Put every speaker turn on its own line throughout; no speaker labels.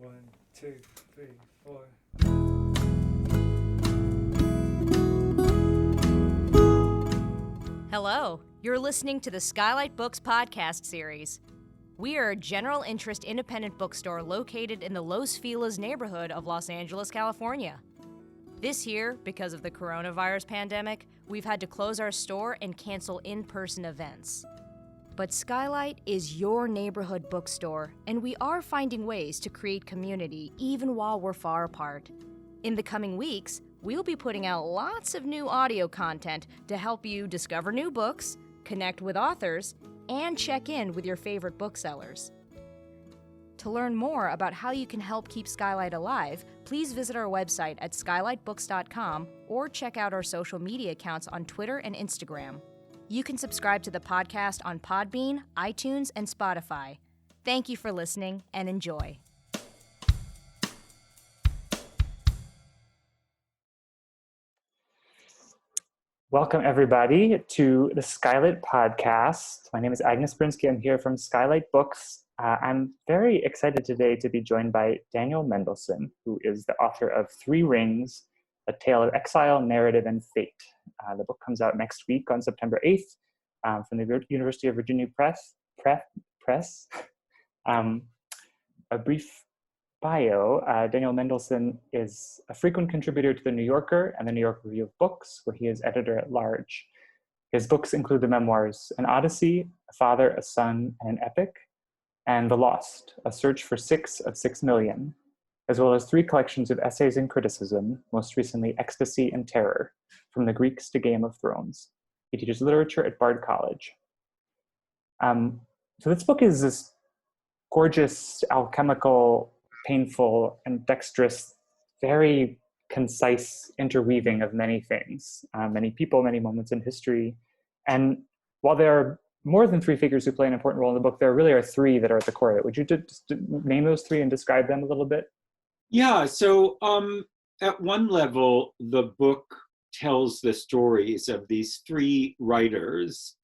One, two, three, four.
Hello, you're listening to the SKYLIT Books podcast series. We are a general interest independent bookstore located in the Los Feliz neighborhood of Los Angeles, California. This year, because of the coronavirus pandemic, we've had to close our store and cancel in-person events. But SKYLIT is your neighborhood bookstore, and we are finding ways to create community even while we're far apart. In the coming weeks, we'll be putting out lots of new audio content to help you discover new books, connect with authors, and check in with your favorite booksellers. To learn more about how you can help keep SKYLIT alive, please visit our website at skylitbooks.com or check out our social media accounts on Twitter and Instagram. You can subscribe to the podcast on Podbean, iTunes, and Spotify. Thank you for listening and enjoy.
Welcome, everybody, to the SKYLIT podcast. My name is Agnes Brinsky. I'm here from SKYLIT Books. I'm very excited today to be joined by Daniel Mendelsohn, who is the author of Three Rings, A Tale of Exile, Narrative, and Fate. The book comes out next week on September 8th from the University of Virginia Press. A brief bio, Daniel Mendelsohn is a frequent contributor to The New Yorker and the New York Review of Books, where he is editor-at-large. His books include the memoirs An Odyssey, A Father, a Son, and an Epic, and The Lost, A Search for 6 of 6 Million, as well as 3 collections of essays and criticism, most recently Ecstasy and Terror, From the Greeks to Game of Thrones. He teaches literature at Bard College. So this book is this gorgeous, alchemical, painful, and dexterous, very concise interweaving of many things, many people, many moments in history. And while there are more than 3 figures who play an important role in the book, there really are 3 that are at the core of it. Would you just name those 3 and describe them a little bit?
Yeah, so at one level, the book tells the stories of these 3 writers,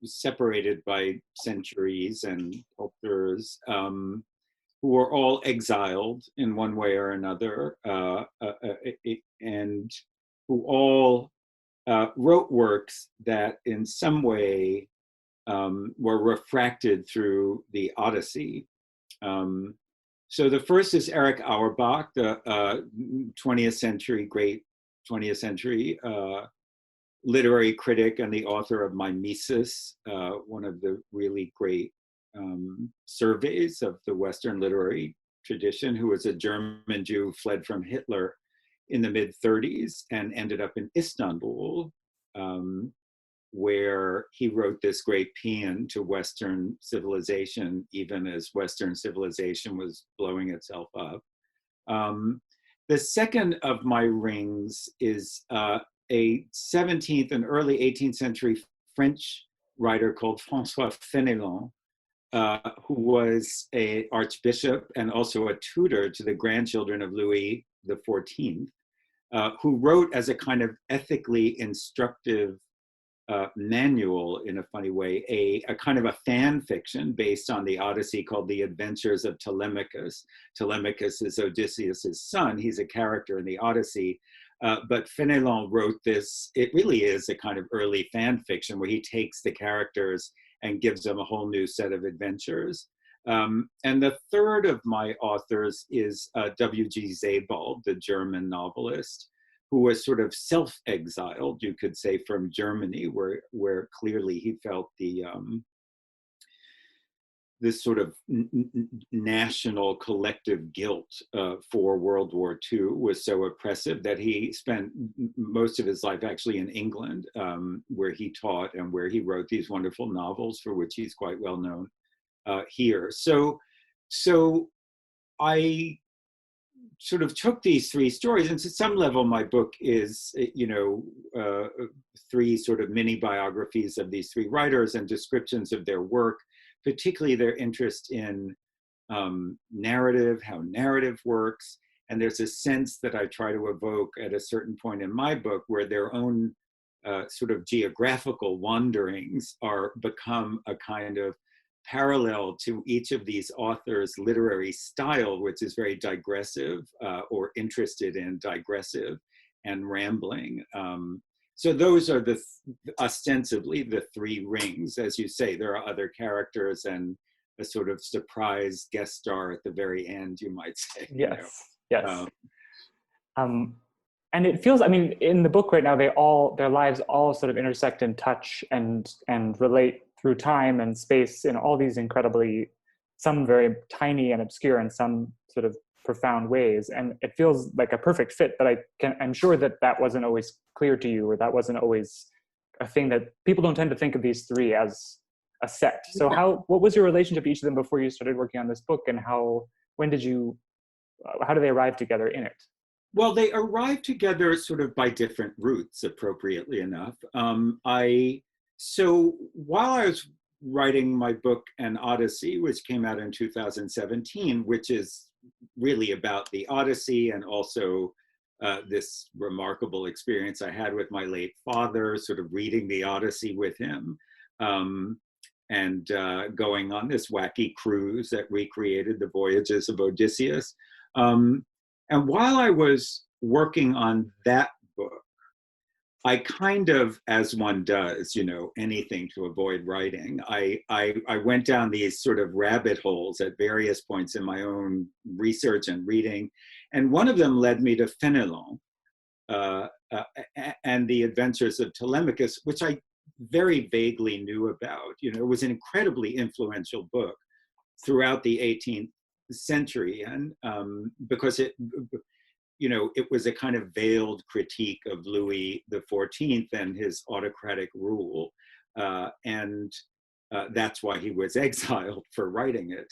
separated by centuries and cultures, who were all exiled in one way or another, and who all wrote works that in some way were refracted through the Odyssey. So the first is Erich Auerbach, the 20th century, great 20th century literary critic and the author of Mimesis, one of the really great surveys of the Western literary tradition, who was a German Jew, fled from Hitler in the mid-30s and ended up in Istanbul, where he wrote this great paean to Western civilization, even as Western civilization was blowing itself up. The second of my rings is a 17th and early 18th century French writer called François Fénelon, who was an archbishop and also a tutor to the grandchildren of Louis XIV, who wrote as a kind of ethically instructive manual, in a funny way, a kind of a fan fiction based on the Odyssey called The Adventures of Telemachus. Telemachus is Odysseus's son. He's a character in the Odyssey. But Fénelon wrote this. It really is a kind of early fan fiction where he takes the characters and gives them a whole new set of adventures. And the third of my authors is W.G. Sebald, the German novelist, who was sort of self-exiled, you could say, from Germany, where clearly he felt this sort of national collective guilt for World War II was so oppressive that he spent most of his life actually in England, where he taught and where he wrote these wonderful novels for which he's quite well known here. So I sort of took these 3 stories, and to some level my book is, 3 sort of mini biographies of these 3 writers and descriptions of their work, particularly their interest in narrative, how narrative works. And there's a sense that I try to evoke at a certain point in my book where their own sort of geographical wanderings become a kind of parallel to each of these authors' literary style, which is very digressive or interested in digressive and rambling. So those are ostensibly the three rings. As you say, there are other characters and a sort of surprise guest star at the very end, you might say.
Yes, yes. And it feels, I mean, in the book right now, their lives all sort of intersect and touch and relate through time and space in all these incredibly, some very tiny and obscure and some sort of profound ways. And it feels like a perfect fit, but I'm sure that wasn't always clear to you, or that wasn't always a thing that people don't tend to think of these three as a set. So what was your relationship to each of them before you started working on this book, and how do they arrive together in it?
Well, they arrived together sort of by different routes, appropriately enough. So while I was writing my book, An Odyssey, which came out in 2017, which is really about the Odyssey and also this remarkable experience I had with my late father, sort of reading the Odyssey with him, and going on this wacky cruise that recreated the voyages of Odysseus. And while I was working on that book, I kind of, as one does, anything to avoid writing, I went down these sort of rabbit holes at various points in my own research and reading. And one of them led me to Fénelon and the Adventures of Telemachus, which I very vaguely knew about. It was an incredibly influential book throughout the 18th century, and because it was a kind of veiled critique of Louis XIV and his autocratic rule, and that's why he was exiled for writing it.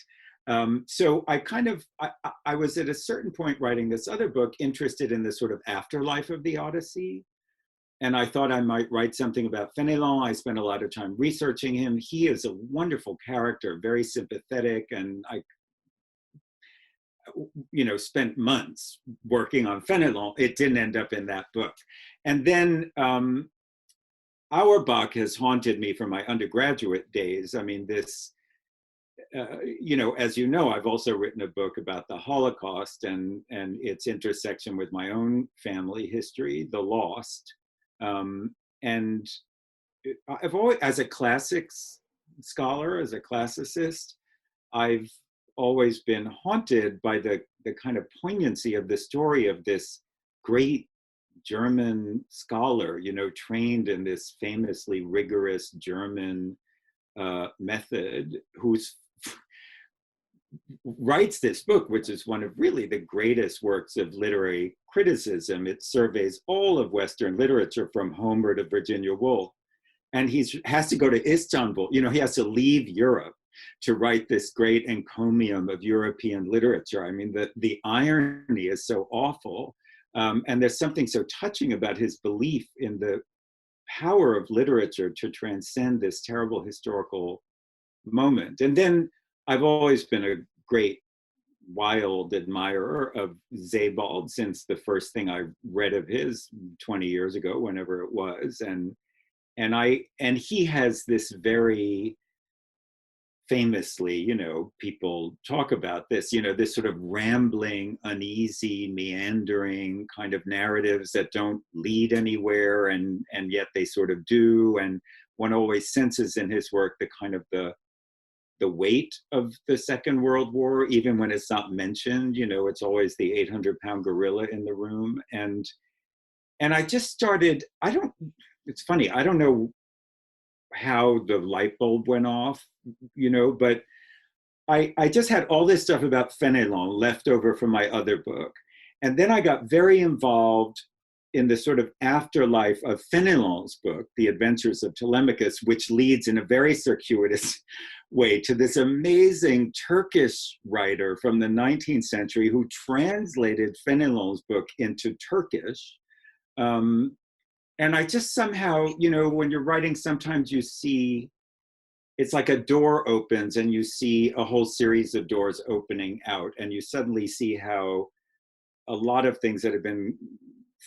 So I was at a certain point writing this other book interested in the sort of afterlife of the Odyssey, and I thought I might write something about Fénelon. I spent a lot of time researching him. He is a wonderful character, very sympathetic, and I spent months working on Fénelon. It didn't end up in that book. And then Auerbach has haunted me from my undergraduate days. I mean, this, as you know, I've also written a book about the Holocaust and its intersection with my own family history, The Lost. And I've always, as a classics scholar, as a classicist, I've always been haunted by the kind of poignancy of the story of this great German scholar, trained in this famously rigorous German method, who's writes this book, which is one of really the greatest works of literary criticism. It surveys all of Western literature from Homer to Virginia Woolf. And he has to go to Istanbul, he has to leave Europe to write this great encomium of European literature. I mean, the irony is so awful. And there's something so touching about his belief in the power of literature to transcend this terrible historical moment. And then I've always been a great, wild admirer of Sebald since the first thing I read of his 20 years ago, whenever it was. And he has this very famously, people talk about this, this sort of rambling, uneasy, meandering kind of narratives that don't lead anywhere, and yet they sort of do. And one always senses in his work the kind of the weight of the Second World War, even when it's not mentioned. It's always the 800-pound gorilla in the room. And I just started, it's funny, I don't know how the light bulb went off, but I just had all this stuff about Fénelon left over from my other book. And then I got very involved in the sort of afterlife of Fénelon's book, The Adventures of Telemachus, which leads in a very circuitous way to this amazing Turkish writer from the 19th century who translated Fénelon's book into Turkish. And I just somehow, when you're writing, sometimes you see, it's like a door opens and you see a whole series of doors opening out, and you suddenly see how a lot of things that have been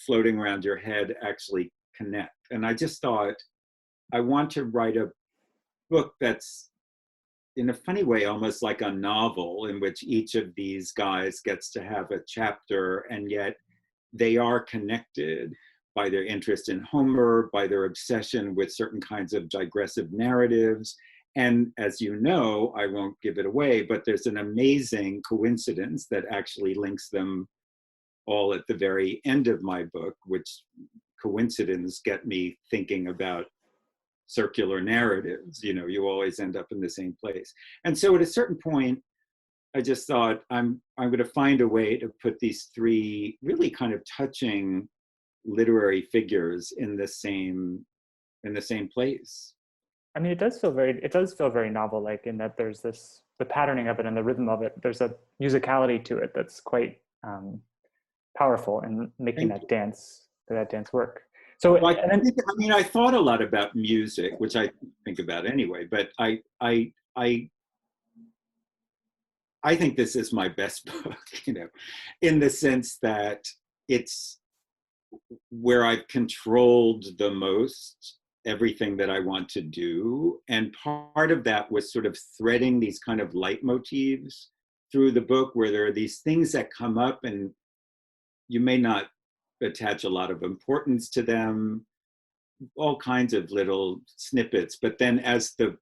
floating around your head actually connect. And I just thought, I want to write a book that's in a funny way, almost like a novel in which each of these guys gets to have a chapter, and yet they are connected by their interest in Homer, by their obsession with certain kinds of digressive narratives. And as you know, I won't give it away, but there's an amazing coincidence that actually links them all at the very end of my book, which coincidence get me thinking about circular narratives. You know, you always end up in the same place. And so at a certain point, I just thought I'm going to find a way to put these three really kind of touching literary figures in the same place.
I mean, it does feel very novel-like in that there's the patterning of it and the rhythm of it. There's a musicality to it that's quite powerful in making that dance work. So,
well, I thought a lot about music, which I think about anyway, but I think this is my best book, you know, in the sense that it's where I've controlled the most everything that I want to do. And part of that was sort of threading these kind of leitmotifs through the book, where there are these things that come up and you may not attach a lot of importance to them, all kinds of little snippets. But then as the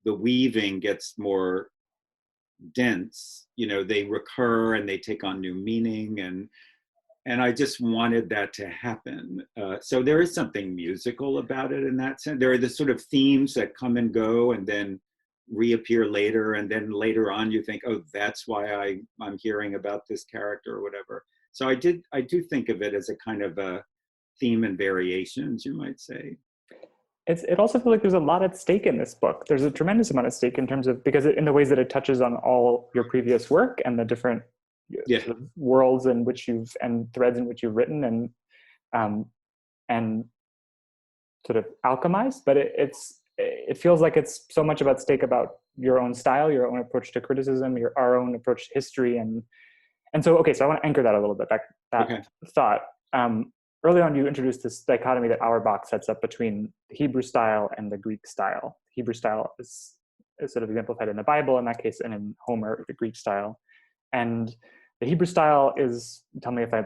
weaving gets more dense, you know, they recur and they take on new meaning, and I just wanted that to happen. So there is something musical about it in that sense. There are the sort of themes that come and go and then reappear later, and then later on you think, oh, that's why I'm hearing about this character or whatever. So I do think of it as a kind of a theme and variations, you might say.
It also feels like there's a lot at stake in this book. There's a tremendous amount at stake in terms of, because in the ways that it touches on all your previous work and the different sort of worlds in which and threads in which you've written and sort of alchemized. But it feels like it's so much about stake about your own style, your own approach to criticism, our own approach to history, and so okay. So I want to anchor that a little bit. That thought. Early on, you introduced this dichotomy that Auerbach sets up between the Hebrew style and the Greek style. The Hebrew style is sort of exemplified in the Bible in that case, and in Homer, the Greek style. And the Hebrew style is, tell me if I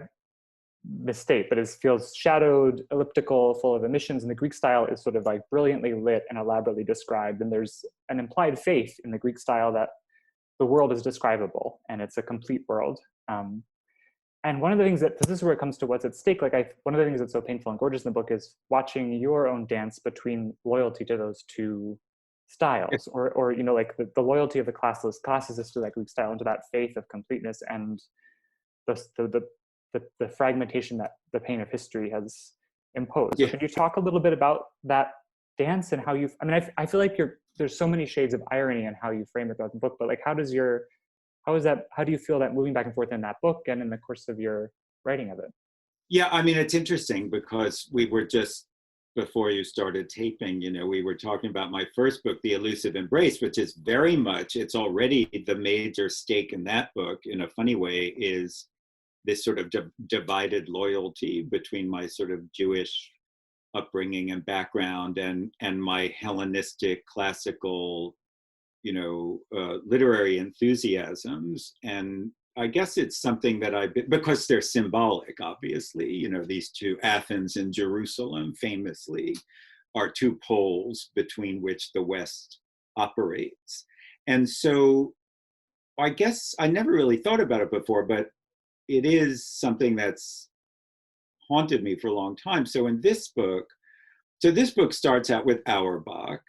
misstate, but it feels shadowed, elliptical, full of emissions. And the Greek style is sort of like brilliantly lit and elaborately described. And there's an implied faith in the Greek style that the world is describable and it's a complete world. And one of the things this is where it comes to what's at stake. One of the things that's so painful and gorgeous in the book is watching your own dance between loyalty to those two styles, or you know, like the loyalty of the classicist to that Greek style and to that faith of completeness, and the fragmentation that the pain of history has imposed. Yeah. So could you talk a little bit about that dance and how you? I mean, I feel like there's so many shades of irony in how you frame it throughout the book, but like, how do you feel that moving back and forth in that book and in the course of your writing of it?
Yeah, I mean, it's interesting because we were just, before you started taping, you know, we were talking about my first book, The Elusive Embrace, which is very much, it's already the major stake in that book, in a funny way, is this sort of divided loyalty between my sort of Jewish upbringing and background and my Hellenistic classical, you know, literary enthusiasms. And I guess it's something that because they're symbolic, obviously, you know, these two, Athens and Jerusalem, famously, are two poles between which the West operates. And so I guess I never really thought about it before, but it is something that's haunted me for a long time. So this book starts out with Auerbach,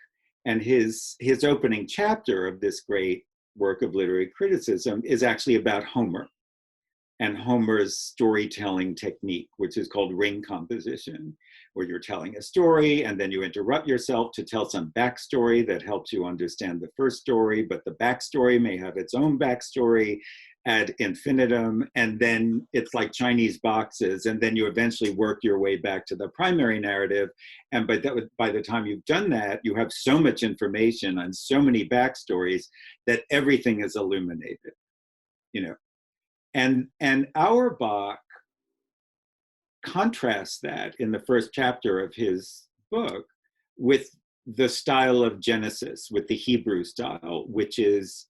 and his opening chapter of this great work of literary criticism is actually about Homer and Homer's storytelling technique, which is called ring composition, where you're telling a story and then you interrupt yourself to tell some backstory that helps you understand the first story, but the backstory may have its own backstory ad infinitum, and then it's like Chinese boxes, and then you eventually work your way back to the primary narrative. And by the time you've done that, you have so much information and so many backstories that everything is illuminated, you know. And Auerbach contrasts that in the first chapter of his book with the style of Genesis with the Hebrew style, which is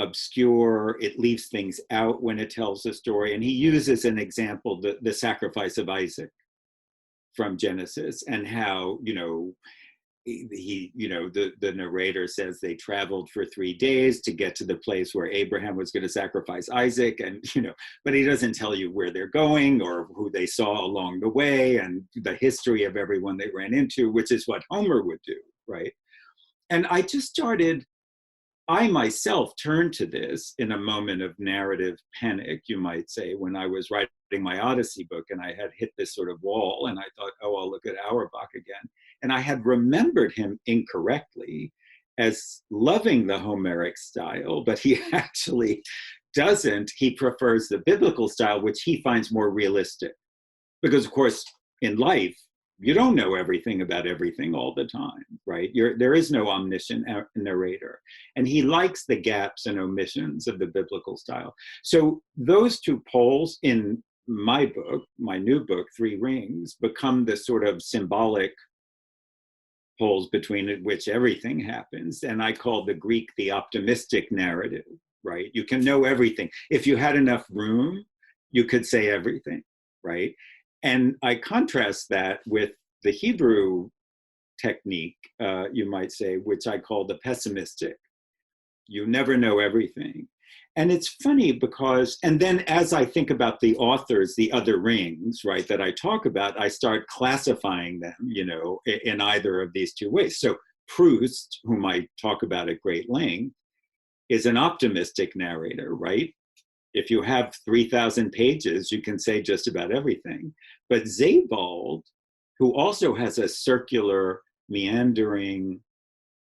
obscure, it leaves things out when it tells a story. And he uses an example, the sacrifice of Isaac from Genesis, and how, the narrator says they traveled for 3 days to get to the place where Abraham was going to sacrifice Isaac, and but he doesn't tell you where they're going or who they saw along the way and the history of everyone they ran into, which is what Homer would do, right? And I myself turned to this in a moment of narrative panic, you might say, when I was writing my Odyssey book and I had hit this sort of wall, and I thought, oh, I'll look at Auerbach again. And I had remembered him incorrectly as loving the Homeric style, but he actually doesn't. He prefers the biblical style, which he finds more realistic. Because, of course, in life, you don't know everything about everything all the time, right? There is no omniscient narrator. And he likes the gaps and omissions of the biblical style. So those two poles in my book, my new book, Three Rings, become the sort of symbolic poles between which everything happens. And I call the Greek the optimistic narrative, right? You can know everything. If you had enough room, you could say everything, right? And I contrast that with the Hebrew technique, you might say, which I call the pessimistic. You never know everything. And it's funny because, and then as I think about the authors, the other rings, right, that I talk about, I start classifying them, in either of these two ways. So Proust, whom I talk about at great length, is an optimistic narrator, right? If you have 3,000 pages, you can say just about everything. But Sebald, who also has a circular, meandering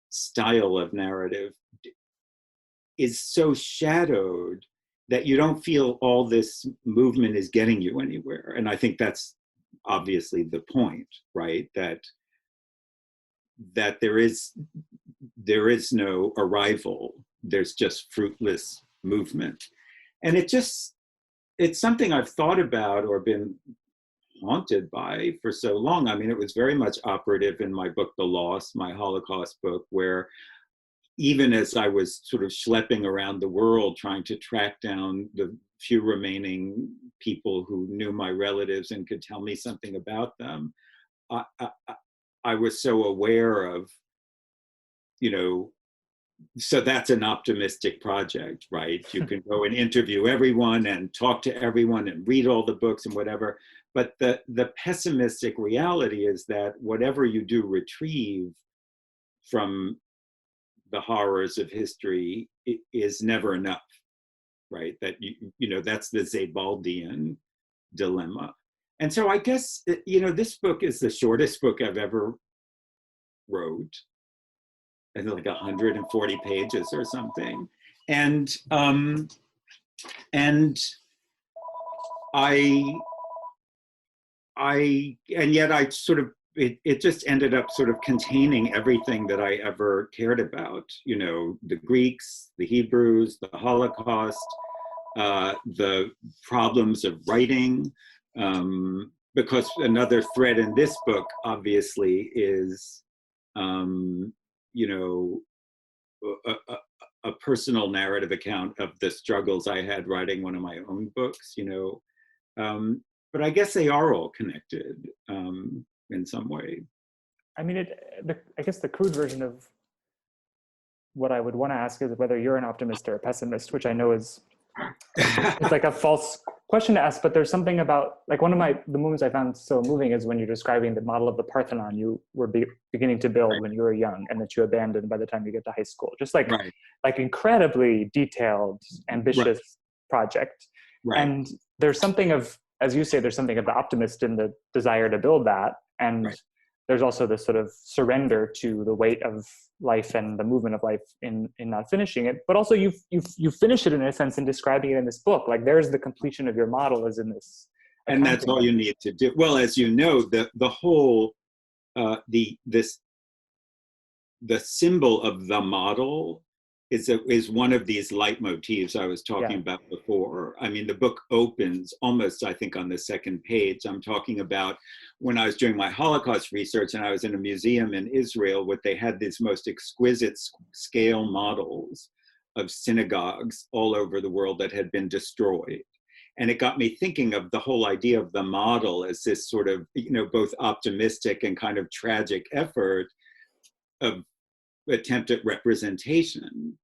style of narrative, is so shadowed that you don't feel all this movement is getting you anywhere. And I think that's obviously the point, right? That there is no arrival. There's just fruitless movement. And it's something I've thought about or been haunted by for so long. I mean, it was very much operative in my book, The Lost, my Holocaust book, where even as I was sort of schlepping around the world trying to track down the few remaining people who knew my relatives and could tell me something about them, I was so aware of, so that's an optimistic project, right? You can go and interview everyone and talk to everyone and read all the books and whatever. But the pessimistic reality is that whatever you do retrieve from the horrors of history is never enough, right? That, that's the Sebaldian dilemma. And so I guess, this book is the shortest book I've ever wrote. I think like 140 pages or something. And yet I sort of, it just ended up sort of containing everything that I ever cared about, the Greeks, the Hebrews, the Holocaust, the problems of writing, because another thread in this book, obviously, is, a personal narrative account of the struggles I had writing one of my own books, but I guess they are all connected in some way.
I mean, I guess the crude version of what I would want to ask is whether you're an optimist or a pessimist, which I know is it's like a false question to ask, but there's something about, like, one of the moments I found so moving is when you're describing the model of the Parthenon you were beginning to build when you were young and that you abandoned by the time you get to high school. Just like incredibly detailed, ambitious project. Right. And there's something of, as you say, there's something of the optimist in the desire to build that. And there's also this sort of surrender to the weight of life and the movement of life in not finishing it. But also you finish it in a sense in describing it in this book. Like, there's the completion of your model is in this.
And that's all you need to do. Well, as you know, the whole, the symbol of the model is one of these leitmotifs I was talking about before. I mean, the book opens almost, I think, on the second page. I'm talking about when I was doing my Holocaust research and I was in a museum in Israel, where they had these most exquisite scale models of synagogues all over the world that had been destroyed. And it got me thinking of the whole idea of the model as this sort of, both optimistic and kind of tragic effort of attempt at representation,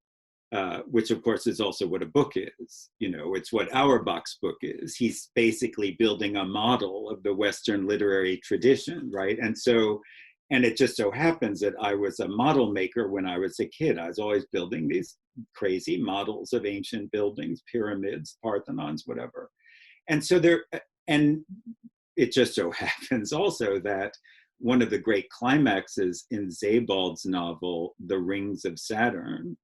which of course is also what a book is. It's what Auerbach's book is. He's basically building a model of the Western literary tradition, right? And it just so happens that I was a model maker when I was a kid. I was always building these crazy models of ancient buildings, pyramids, Parthenons, whatever. And it just so happens also that one of the great climaxes in Sebald's novel, The Rings of Saturn,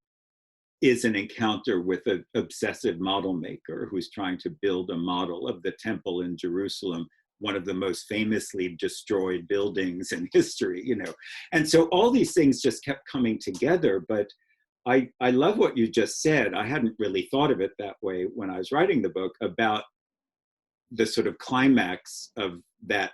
is an encounter with an obsessive model maker who's trying to build a model of the temple in Jerusalem, one of the most famously destroyed buildings in history, And so all these things just kept coming together. But I love what you just said. I hadn't really thought of it that way when I was writing the book, about the sort of climax of that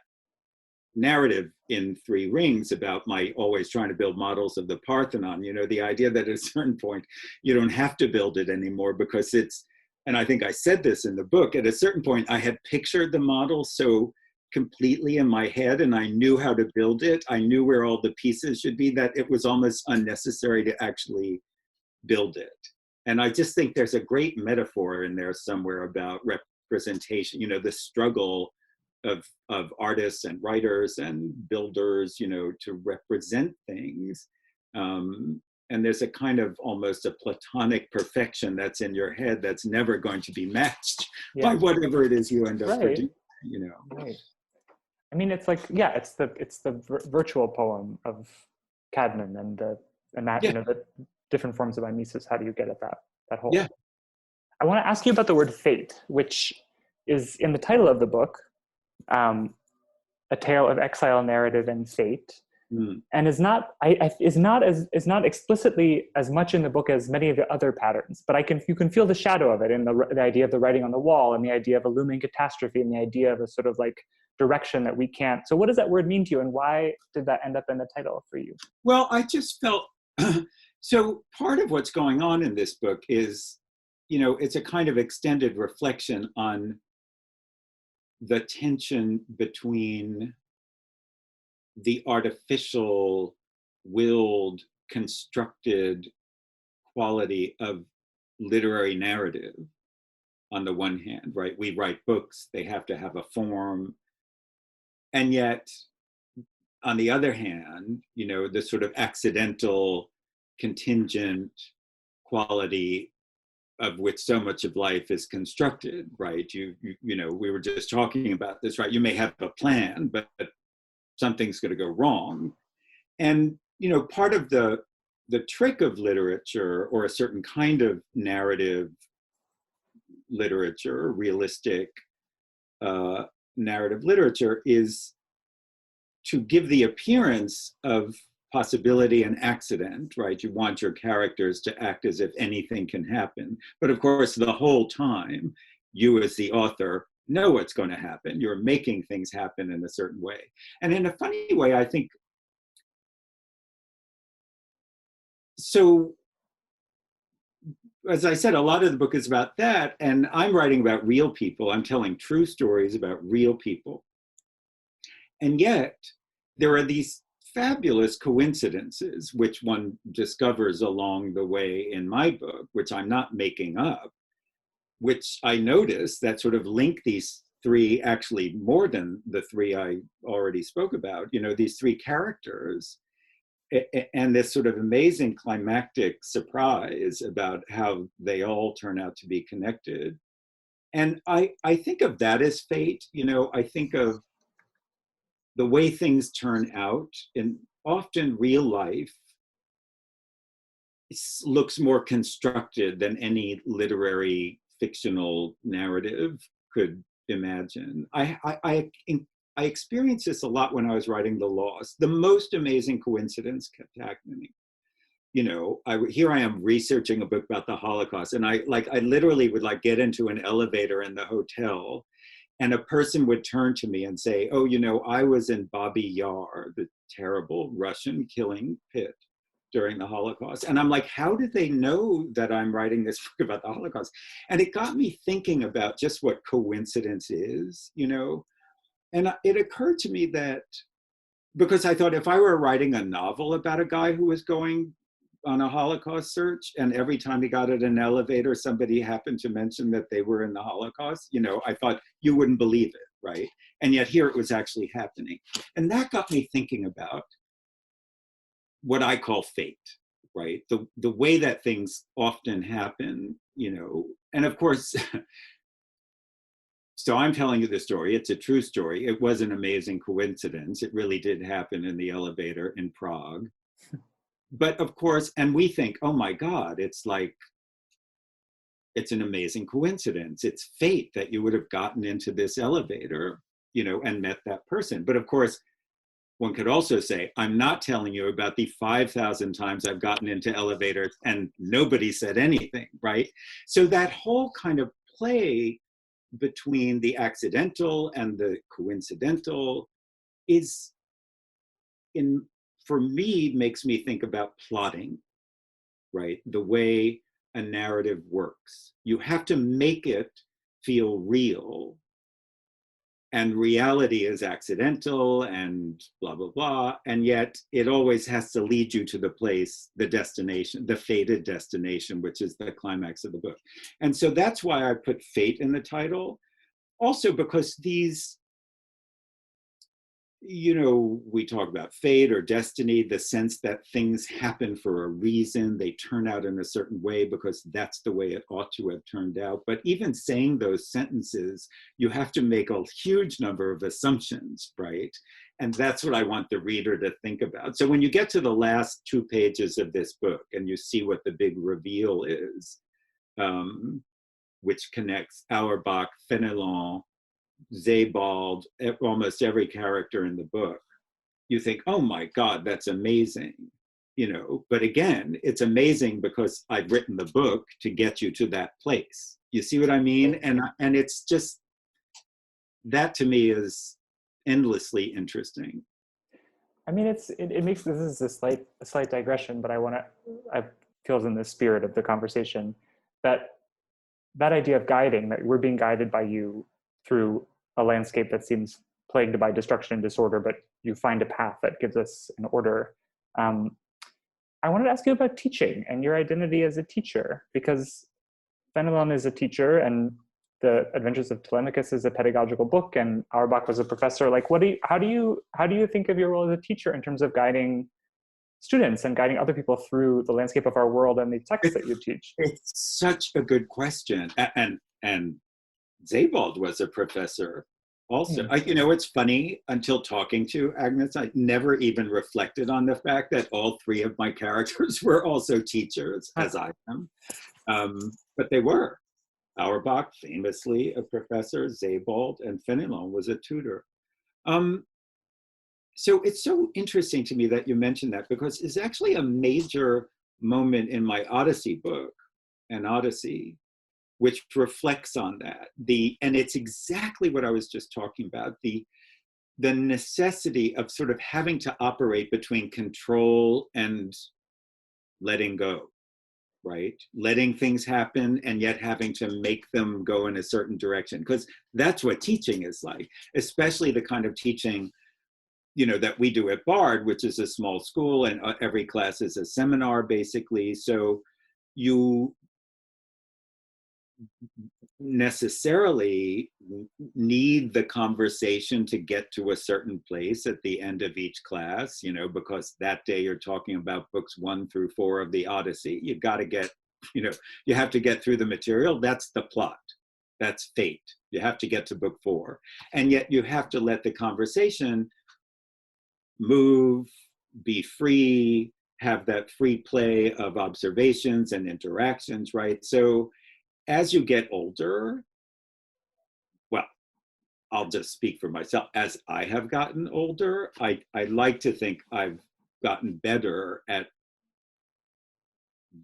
narrative in Three Rings, about my always trying to build models of the Parthenon, the idea that at a certain point you don't have to build it anymore because and I think I said this in the book, at a certain point I had pictured the model so completely in my head and I knew how to build it. I knew where all the pieces should be, that it was almost unnecessary to actually build it. And I just think there's a great metaphor in there somewhere about representation, the struggle of artists and writers and builders, to represent things. And there's a kind of almost a platonic perfection that's in your head that's never going to be matched by whatever it is you end up producing,
Right. I mean, it's like, it's the virtual poem of Cadman and that, the different forms of mimesis. How do you get at that whole?
Yeah.
I want to ask you about the word fate, which is in the title of the book, a tale of exile, narrative, and fate, and is not explicitly as much in the book as many of the other patterns. But you can feel the shadow of it in the idea of the writing on the wall, and the idea of a looming catastrophe, and the idea of a sort of like direction that we can't. So, what does that word mean to you, and why did that end up in the title for you?
Well, I just felt so. Part of what's going on in this book is, it's a kind of extended reflection on the tension between the artificial, willed, constructed quality of literary narrative on the one hand, right? We write books, they have to have a form. And yet, on the other hand, the sort of accidental, contingent quality of which so much of life is constructed, right? We were just talking about this, right? You may have a plan, but something's going to go wrong. And, part of the trick of literature, or a certain kind of narrative literature, realistic narrative literature, is to give the appearance of possibility and accident, right? You want your characters to act as if anything can happen. But of course, the whole time, you as the author know what's going to happen. You're making things happen in a certain way. And in a funny way, I think, so as I said, a lot of the book is about that. And I'm writing about real people. I'm telling true stories about real people. And yet, there are these fabulous coincidences, which one discovers along the way in my book, which I'm not making up, which I notice that sort of link these three, actually more than the three I already spoke about, these three characters, and this sort of amazing climactic surprise about how they all turn out to be connected. And I think of that as fate. I think of the way things turn out, and often real life looks more constructed than any literary fictional narrative could imagine. I experienced this a lot when I was writing The Lost. The most amazing coincidence kept happening. you know, here I am researching a book about the Holocaust, and I literally would like get into an elevator in the hotel, and a person would turn to me and say, oh, you know, I was in Babi Yar, the terrible Russian killing pit during the Holocaust. And I'm like, how did they know that I'm writing this book about the Holocaust? And it got me thinking about just what coincidence is, you know? And it occurred to me that, because I thought if I were writing a novel about a guy who was going on a Holocaust search, and every time he got in an elevator, somebody happened to mention that they were in the Holocaust, you know, I thought you wouldn't believe it, right? And yet here it was actually happening. And that got me thinking about what I call fate, right? The way that things often happen, you know, and of course, so I'm telling you the story. It's a true story. It was an amazing coincidence. It really did happen in the elevator in Prague. But of course, and we think, oh my God, it's like, it's an amazing coincidence. It's fate that you would have gotten into this elevator, you know, and met that person. But of course, one could also say, I'm not telling you about the 5,000 times I've gotten into elevators and nobody said anything, right? So that whole kind of play between the accidental and the coincidental is, for me, makes me think about plotting, right? The way a narrative works. You have to make it feel real, and reality is accidental and blah, blah, blah. And yet it always has to lead you to the place, the destination, the fated destination, which is the climax of the book. And so that's why I put fate in the title. Also because these, you know, we talk about fate or destiny, the sense that things happen for a reason, they turn out in a certain way because that's the way it ought to have turned out. But even saying those sentences, you have to make a huge number of assumptions, right? And that's what I want the reader to think about. So when you get to the last 2 pages of this book and you see what the big reveal is, which connects Auerbach, Fenelon, Sebald, almost every character in the book, you think, oh my God, that's amazing, you know. But again, it's amazing because I've written the book to get you to that place. You see what I mean? And it's just, that to me is endlessly interesting.
I mean, it makes, this is a slight digression, but I feels in the spirit of the conversation that idea of guiding, that we're being guided by you through a landscape that seems plagued by destruction and disorder, but you find a path that gives us an order. I wanted to ask you about teaching and your identity as a teacher, because Fenelon is a teacher and The Adventures of Telemachus is a pedagogical book and Auerbach was a professor. Like, how do you think of your role as a teacher in terms of guiding students and guiding other people through the landscape of our world and the texts that you teach?
It's such a good question. And Sebald was a professor also. You know, it's funny, until talking to Agnes, I never even reflected on the fact that all 3 of my characters were also teachers, as I am. But they were. Auerbach, famously a professor, Sebald, and Fenelon was a tutor. So it's so interesting to me that you mentioned that, because it's actually a major moment in my Odyssey book, an Odyssey, which reflects on that. And it's exactly what I was just talking about, the necessity of sort of having to operate between control and letting go, right? Letting things happen and yet having to make them go in a certain direction, because that's what teaching is like, especially the kind of teaching, you know, that we do at Bard, which is a small school and every class is a seminar basically. So you necessarily need the conversation to get to a certain place at the end of each class, you know, because that day you're talking about books 1 through 4 of the Odyssey. You got to get, you know, you have to get through the material. That's the plot. That's fate. You have to get to book 4. And yet you have to let the conversation move, be free, have that free play of observations and interactions, right? So as you get older, well, I'll just speak for myself. As I have gotten older, I like to think I've gotten better at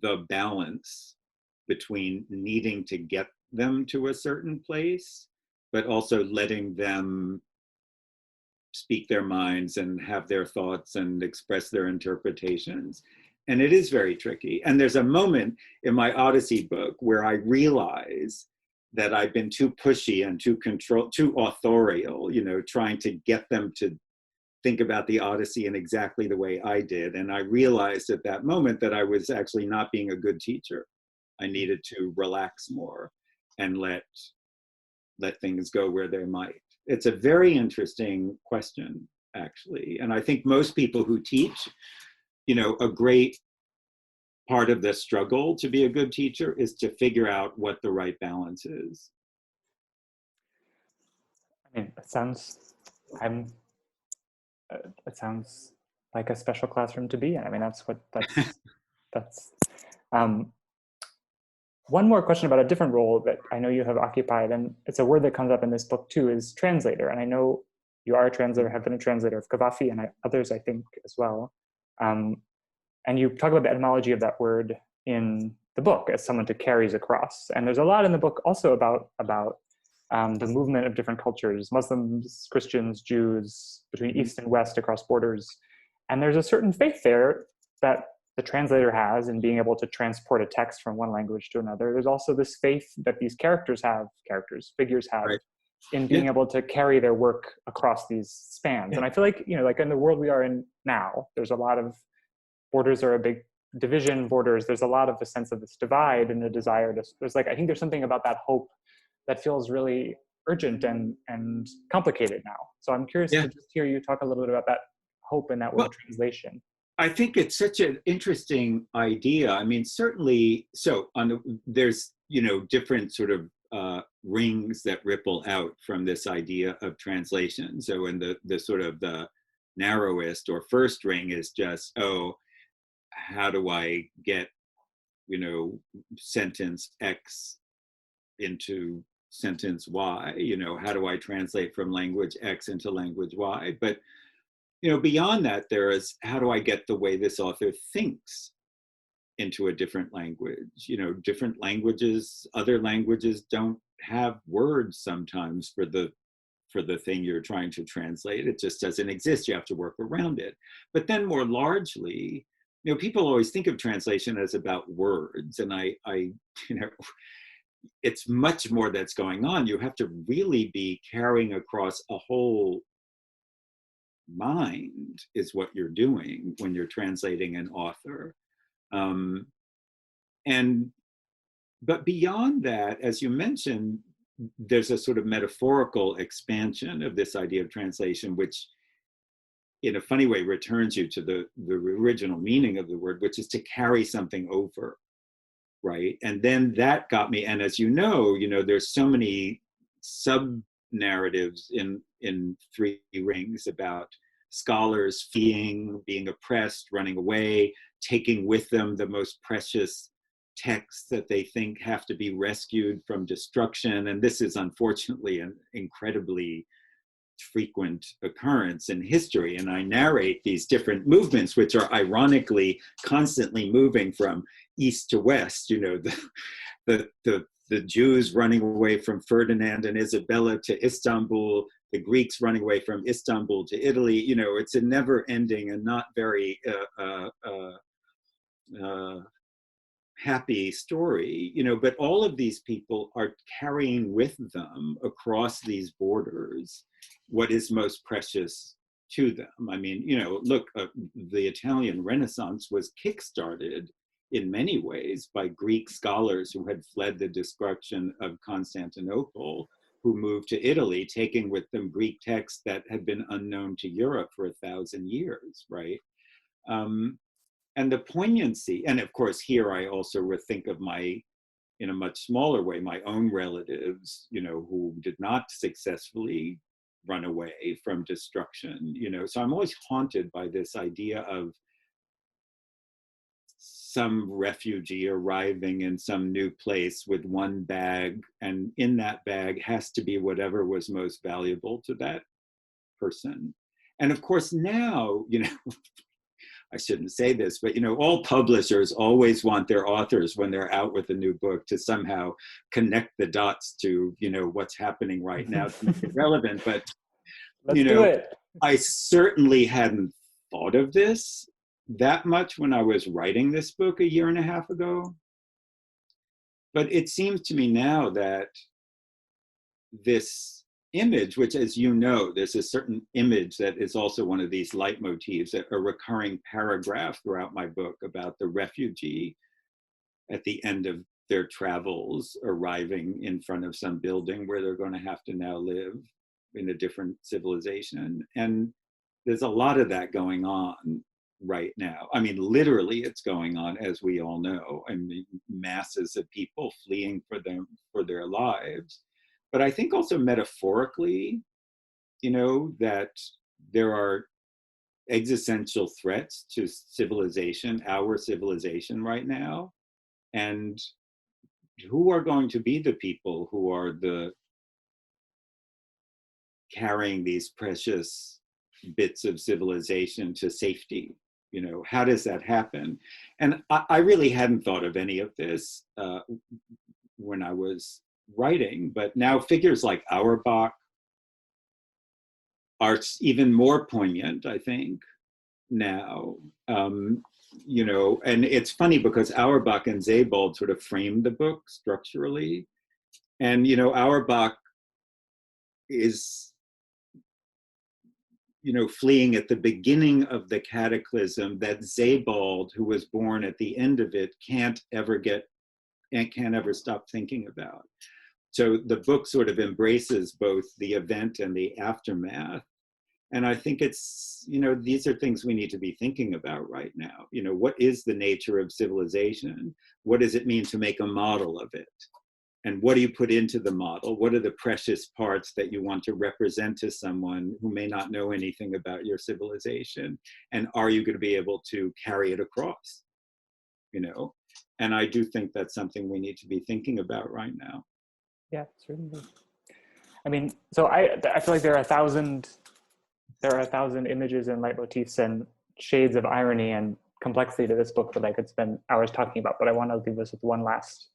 the balance between needing to get them to a certain place, but also letting them speak their minds and have their thoughts and express their interpretations. And it is very tricky. And there's a moment in my Odyssey book where I realize that I've been too pushy and too authorial, you know, trying to get them to think about the Odyssey in exactly the way I did. And I realized at that moment that I was actually not being a good teacher. I needed to relax more and let things go where they might. It's a very interesting question, actually. And I think most people who teach, you know, a great part of the struggle to be a good teacher is to figure out what the right balance is.
I mean, it sounds like a special classroom to be in. I mean, that's. One more question about a different role that I know you have occupied, and it's a word that comes up in this book too, is translator. And I know you are a translator, have been a translator of Gaddafi and others, I think, as well. And you talk about the etymology of that word in the book as someone to carries across. And there's a lot in the book also about the movement of different cultures, Muslims, Christians, Jews, between East and West across borders. And there's a certain faith there that the translator has in being able to transport a text from one language to another. There's also this faith that these figures have, right, in being able to carry their work across these spans. And I feel like, you know, like in the world we are in now, there's a lot of borders are a big division, there's a lot of a sense of this divide and a desire to, I think there's something about that hope that feels really urgent and complicated now. So I'm curious to just hear you talk a little bit about that hope and that word translation.
I think it's such an interesting idea. I mean, certainly, there's, you know, different sort of rings that ripple out from this idea of translation. So in the sort of the narrowest or first ring is just, how do I get, you know, sentence X into sentence Y? You know, how do I translate from language X into language Y? But you know, beyond that, there is, how do I get the way this author thinks into a different language? You know, different languages, other languages don't have words sometimes for the thing you're trying to translate. It just doesn't exist. You have to work around it. But then more largely, you know, people always think of translation as about words. And I you know, it's much more that's going on. You have to really be carrying across a whole mind is what you're doing when you're translating an author. But beyond that, as you mentioned, there's a sort of metaphorical expansion of this idea of translation, which in a funny way returns you to the original meaning of the word, which is to carry something over, right? And then that got me, and as you know, there's so many sub-narratives in Three Rings about scholars fleeing, being oppressed, running away, taking with them the most precious texts that they think have to be rescued from destruction. And this is unfortunately an incredibly frequent occurrence in history. And I narrate these different movements, which are ironically constantly moving from east to west, the Jews running away from Ferdinand and Isabella to Istanbul, the Greeks running away from Istanbul to Italy. It's a never ending and not very happy story, but all of these people are carrying with them across these borders what is most precious to them. I mean, look, the Italian Renaissance was kickstarted in many ways by Greek scholars who had fled the destruction of Constantinople, who moved to Italy, taking with them Greek texts that had been unknown to Europe for 1,000 years, right? And the poignancy, and of course here I also think of in a much smaller way, my own relatives, who did not successfully run away from destruction, so I'm always haunted by this idea of some refugee arriving in some new place with one bag, and in that bag has to be whatever was most valuable to that person. And of course now, I shouldn't say this, but all publishers always want their authors when they're out with a new book to somehow connect the dots to, what's happening right now to make it relevant. But,
Let's do it.
I certainly hadn't thought of this that much when I was writing this book a year and a half ago. But it seems to me now that this image, which, as you know, there's a certain image that is also one of these leitmotifs, a recurring paragraph throughout my book about the refugee at the end of their travels arriving in front of some building where they're going to have to now live in a different civilization. And there's a lot of that going on right now. I mean, literally it's going on, as we all know. I mean, masses of people fleeing for their lives. But I think also metaphorically, that there are existential threats to civilization, our civilization right now. And who are going to be the people who are carrying these precious bits of civilization to safety? How does that happen? And I really hadn't thought of any of this when I was writing, but now figures like Auerbach are even more poignant, I think, now. And it's funny because Auerbach and Sebald sort of framed the book structurally. And, Auerbach is, fleeing at the beginning of the cataclysm that Sebald, who was born at the end of it, can't ever stop thinking about. So the book sort of embraces both the event and the aftermath. And I think it's, these are things we need to be thinking about right now. What is the nature of civilization? What does it mean to make a model of it? And what do you put into the model? What are the precious parts that you want to represent to someone who may not know anything about your civilization? And are you going to be able to carry it across? And I do think that's something we need to be thinking about right now.
Yeah, certainly. I mean, so I feel like there are a thousand images and leitmotifs and shades of irony and complexity to this book that I could spend hours talking about, but I want to leave us with one last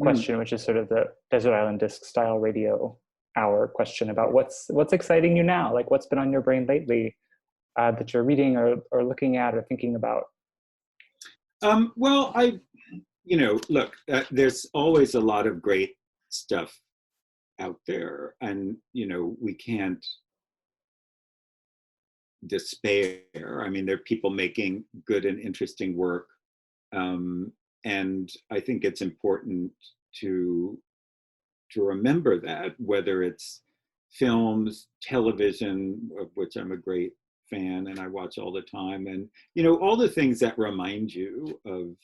question, which is sort of the Desert Island Disc style radio hour question about what's exciting you now? Like, what's been on your brain lately that you're reading or looking at or thinking about?
Well, look, there's always a lot of great stuff out there, and we can't despair. I mean, there are people making good and interesting work, and I think it's important to remember that, whether it's films, television, of which I'm a great fan and I watch all the time, and all the things that remind you of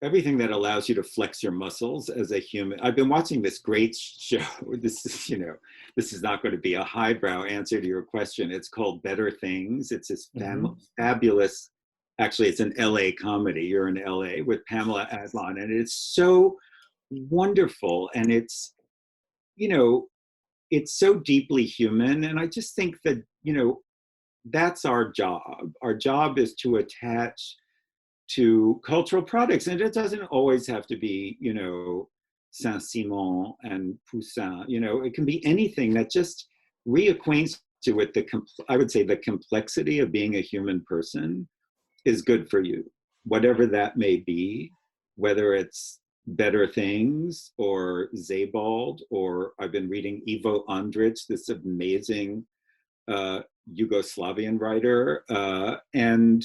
everything that allows you to flex your muscles as a human. I've been watching this great show. This is not going to be a highbrow answer to your question. It's called Better Things. It's this fabulous, actually it's an LA comedy. You're in LA with Pamela Adlon, and it's so wonderful. And it's, it's so deeply human. And I just think that, that's our job. Our job is to attach to cultural products. And it doesn't always have to be, Saint-Simon and Poussin. It can be anything that just reacquaints you with I would say the complexity of being a human person is good for you, whatever that may be, whether it's Better Things or Sebald, or I've been reading Ivo Andrić, this amazing Yugoslavian writer. And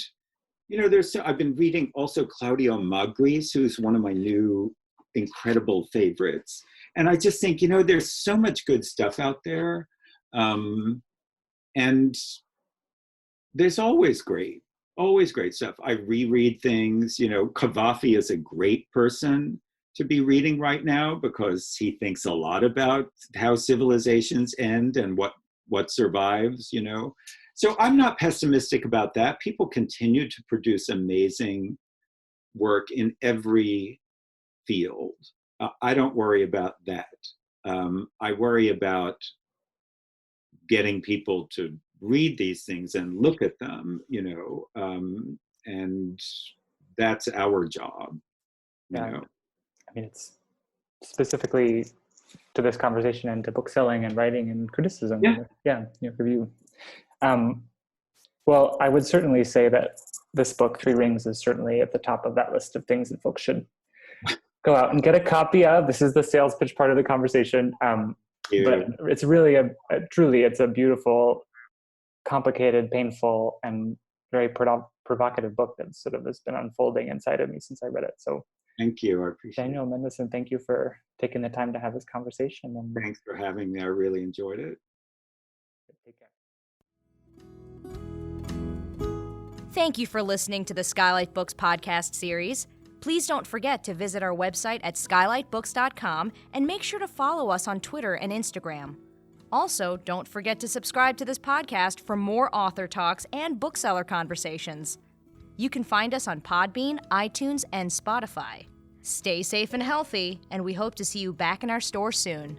I've been reading also Claudio Magris, who's one of my new incredible favorites. And I just think, there's so much good stuff out there. And there's always great stuff. I reread things, Cavafy is a great person to be reading right now because he thinks a lot about how civilizations end and what survives, So I'm not pessimistic about that. People continue to produce amazing work in every field. I don't worry about that. I worry about getting people to read these things and look at them, and that's our job,
I mean, it's specifically to this conversation and to book selling and writing and criticism. Review. Well, I would certainly say that this book, Three Rings, is certainly at the top of that list of things that folks should go out and get a copy of. This is the sales pitch part of the conversation. But it's really it's a beautiful, complicated, painful, and very provocative book that sort of has been unfolding inside of me since I read it. So
thank you. I appreciate it.
Daniel Mendelsohn, thank you for taking the time to have this conversation. And
thanks for having me. I really enjoyed it.
Take care.
Thank you for listening to the Skylight Books podcast series. Please don't forget to visit our website at skylightbooks.com and make sure to follow us on Twitter and Instagram. Also, don't forget to subscribe to this podcast for more author talks and bookseller conversations. You can find us on Podbean, iTunes, and Spotify. Stay safe and healthy, and we hope to see you back in our store soon.